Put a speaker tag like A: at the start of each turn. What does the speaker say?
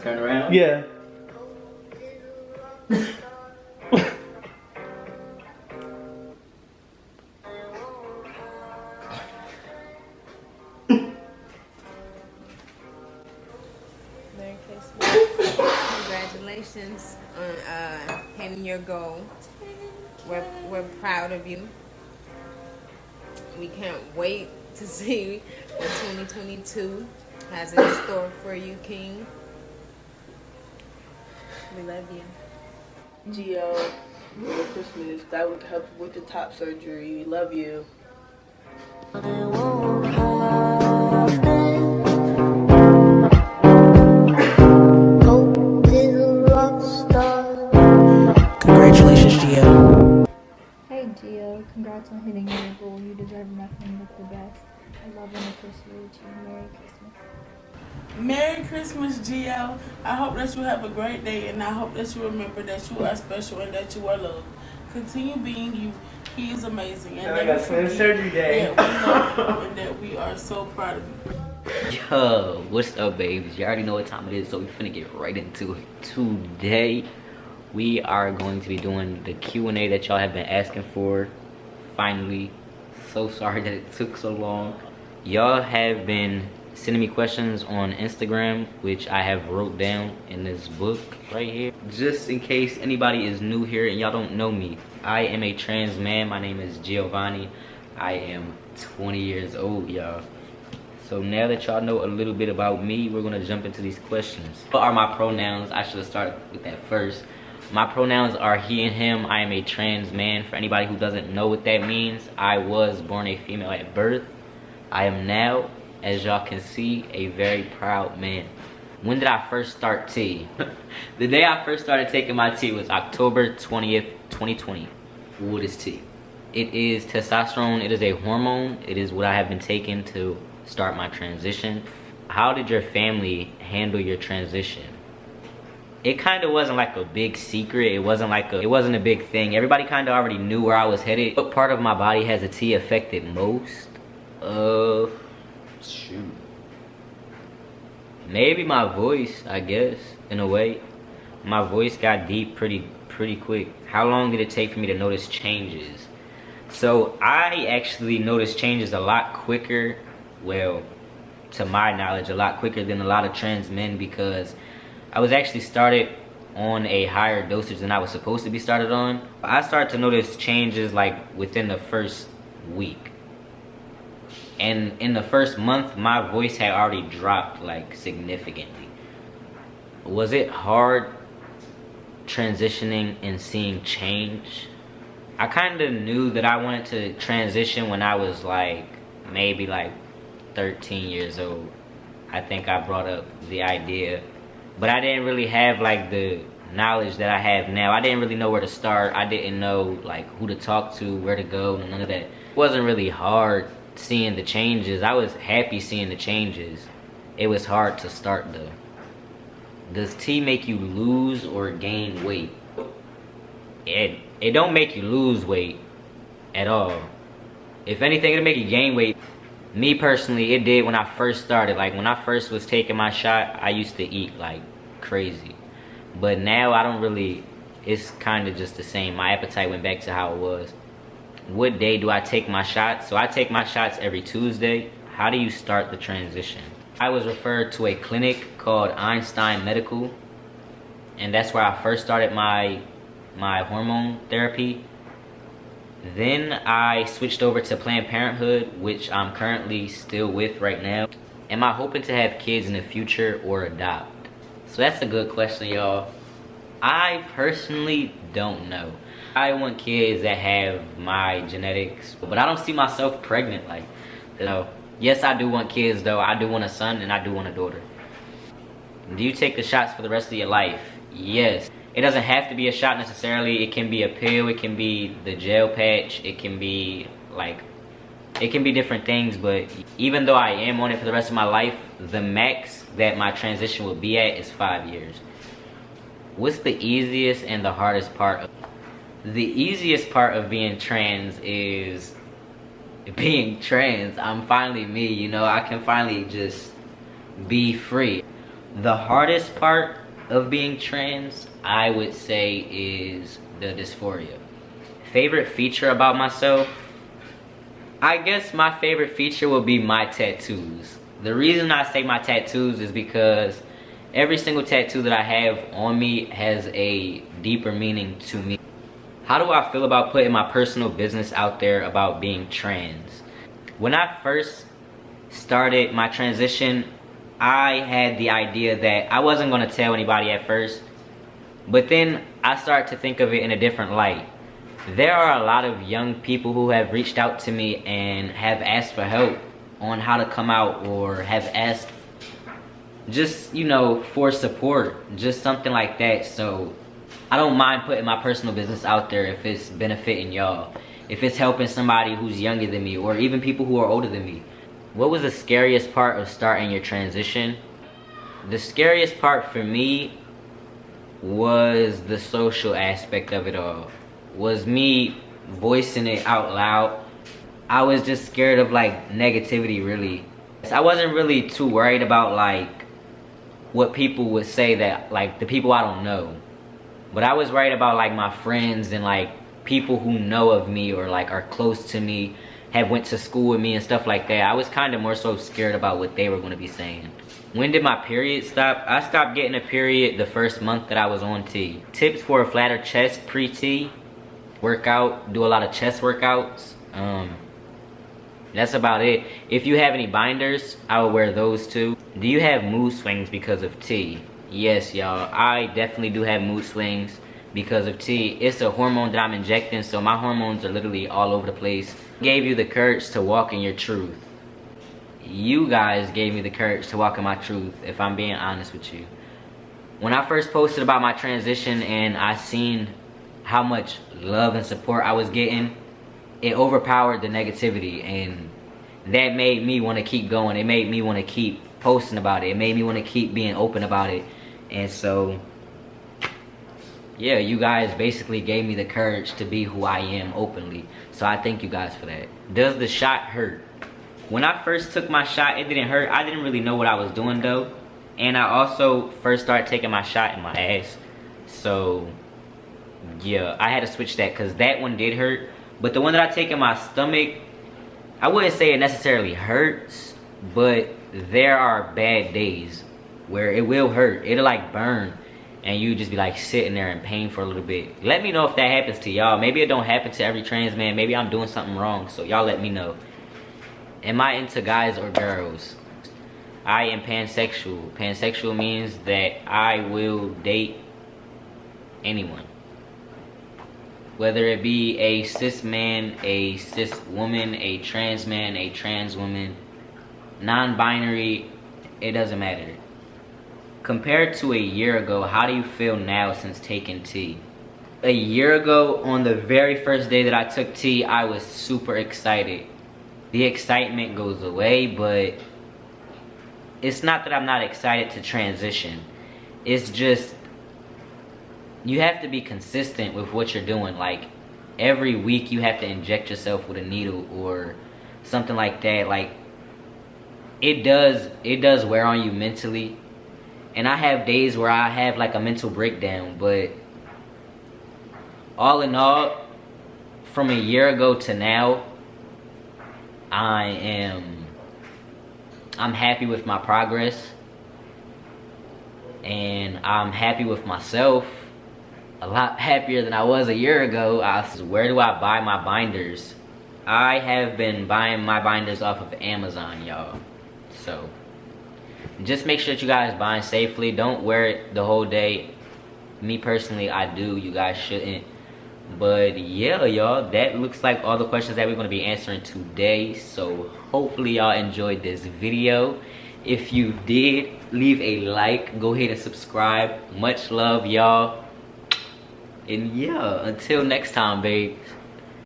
A: Turn around?
B: Yeah.
C: Merry Christmas. Congratulations on hitting your goal. We're proud of you. We can't wait to see what 2022 has in store for you, King. We love you.
D: Gio, Merry Christmas. God would help with the top surgery. We love you.
E: Congratulations, Gio.
F: Hey Gio, congrats on hitting your goal. You deserve nothing but the best. I love and appreciate you. Merry Christmas.
G: Merry Christmas, Gio. I hope that you have a great day, and I hope that you remember that you are special and that you are loved. Continue being you. He is amazing. And
B: I got twin surgery day.
G: That we love you and that we are so proud of you.
A: Yo, what's up, babies? You already know what time it is, so we're finna get right into it. Today, we are going to be doing the Q&A that y'all have been asking for. Finally, so sorry that it took so long. Y'all have been sending me questions on Instagram, which I have wrote down in this book right here. Just in case anybody is new here and y'all don't know me, I am a trans man. My name is Giovanni. I am 20 years old, y'all. So now that y'all know a little bit about me, we're gonna jump into these questions. What are my pronouns? I should have started with that first. My pronouns are he and him. I am a trans man. For anybody who doesn't know what that means, I was born a female at birth. I am now, as y'all can see, a very proud man. When did I first start tea? The day I first started taking my tea was October 20th, 2020. What is tea? It is testosterone. It is a hormone. It is what I have been taking to start my transition. How did your family handle your transition? It kind of wasn't like a big secret. It wasn't a big thing. Everybody kind of already knew where I was headed. What part of my body has the tea affected most? Shoot. Maybe my voice, I guess, in a way. My voice got deep pretty quick. How long did it take for me to notice changes? So I actually noticed changes a lot quicker, well, to my knowledge, a lot quicker than a lot of trans men, because I was actually started on a higher dosage than I was supposed to be started on. I started to notice changes like within the first week. And in the first month, my voice had already dropped like significantly. Was it hard transitioning and seeing change? I kind of knew that I wanted to transition when I was like maybe like 13 years old. I think I brought up the idea, but I didn't really have like the knowledge that I have now. I didn't really know where to start. I didn't know like who to talk to, where to go, and none of that. It wasn't really hard seeing the changes. I was happy seeing the changes. It was hard to start though. Does tea make you lose or gain weight? It don't make you lose weight at all. If anything, it'll make you gain weight. Me personally, it did when I first started. Like when I first was taking my shot, I used to eat like crazy. But now I don't really, it's kind of just the same. My appetite went back to how it was. What day do I take my shots? So I take my shots every Tuesday. How do you start the transition? I was referred to a clinic called Einstein Medical, and that's where I first started my hormone therapy. Then I switched over to Planned Parenthood, which I'm currently still with right now. Am I hoping to have kids in the future or adopt? So that's a good question, y'all. I personally don't know. I want kids that have my genetics, but I don't see myself pregnant. Like, you know, yes, I do want kids though. I do want a son and I do want a daughter. Do you take the shots for the rest of your life? Yes. It doesn't have to be a shot necessarily. It can be a pill. It can be the gel patch. It can be like, it can be different things. But even though I am on it for the rest of my life, the max that my transition will be at is 5 years. What's the easiest and the hardest part? The easiest part of being trans is being trans. I'm finally me, you know. I can finally just be free. The hardest part of being trans, I would say, is the dysphoria. Favorite feature about myself? I guess my favorite feature will be my tattoos. The reason I say my tattoos is because every single tattoo that I have on me has a deeper meaning to me. How do I feel about putting my personal business out there about being trans? When I first started my transition, I had the idea that I wasn't going to tell anybody at first, but then I started to think of it in a different light. There are a lot of young people who have reached out to me and have asked for help on how to come out, or have asked just, you know, for support, just something like that. So I don't mind putting my personal business out there if it's benefiting y'all, if it's helping somebody who's younger than me, or even people who are older than me. What was the scariest part of starting your transition? The scariest part for me was the social aspect of it all. Was me voicing it out loud. I was just scared of like negativity, really. I wasn't really too worried about like what people would say, that like the people I don't know. But I was worried about like my friends and like people who know of me or like are close to me, have went to school with me and stuff like that. I was kind of more so scared about what they were going to be saying. When did my period stop? I stopped getting a period the first month that I was on T. Tips for a flatter chest pre-T: work out, do a lot of chest workouts. That's about it. If you have any binders, I would wear those too. Do you have mood swings because of T? Yes, y'all, I definitely do have mood swings because of T. It's a hormone that I'm injecting, so my hormones are literally all over the place. Gave you the courage to walk in your truth? You guys gave me the courage to walk in my truth, if I'm being honest with you. When I first posted about my transition and I seen how much love and support I was getting, it overpowered the negativity, and that made me want to keep going. It made me want to keep posting about it. It made me want to keep being open about it. And so, yeah, you guys basically gave me the courage to be who I am openly. So I thank you guys for that. Does the shot hurt? When I first took my shot, it didn't hurt. I didn't really know what I was doing though. And I also first started taking my shot in my ass. So yeah, I had to switch that because that one did hurt. But the one that I take in my stomach, I wouldn't say it necessarily hurts, but there are bad days where it will hurt. It'll like burn, and you just be like sitting there in pain for a little bit. Let me know if that happens to y'all. Maybe it don't happen to every trans man. Maybe I'm doing something wrong, so y'all let me know. Am I into guys or girls? I am pansexual. Pansexual means that I will date anyone. Whether it be a cis man, a cis woman, a trans man, a trans woman, non-binary, it doesn't matter. Compared to a year ago, how do you feel now since taking T? A year ago, on the very first day that I took T, I was super excited. The excitement goes away, but it's not that I'm not excited to transition. It's just, you have to be consistent with what you're doing. Like every week you have to inject yourself with a needle or something like that. Like it does wear on you mentally. And I have days where I have like a mental breakdown, but all in all, from a year ago to now, I'm happy with my progress, and I'm happy with myself. A lot happier than I was a year ago. Where do I buy my binders? I have been buying my binders off of Amazon, y'all. So just make sure that you guys buying safely. Don't wear it the whole day. Me personally, I do. You guys shouldn't. But yeah, y'all, that looks like all the questions that we're going to be answering today. So hopefully y'all enjoyed this video. If you did, leave a like. Go ahead and subscribe. Much love, y'all. And yeah, until next time, babes.